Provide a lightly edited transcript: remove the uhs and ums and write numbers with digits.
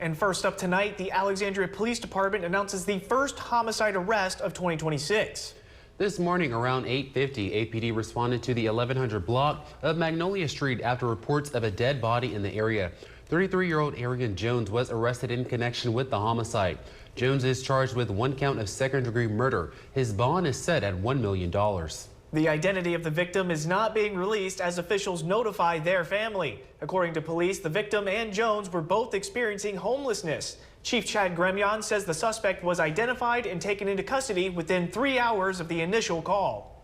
And first up tonight, the Alexandria Police Department announces the first homicide arrest of 2026. This morning around 8:50, APD responded to the 1100 block of Magnolia Street after reports of a dead body in the area. 33-year-old Arian Jones was arrested in connection with the homicide. Jones is charged with 1 count of second-degree murder. His bond is set at $1 million. The identity of the victim is not being released as officials notify their family. According to police, the victim and Jones were both experiencing homelessness. Chief Chad Gremyon says the suspect was identified and taken into custody within 3 hours of the initial call.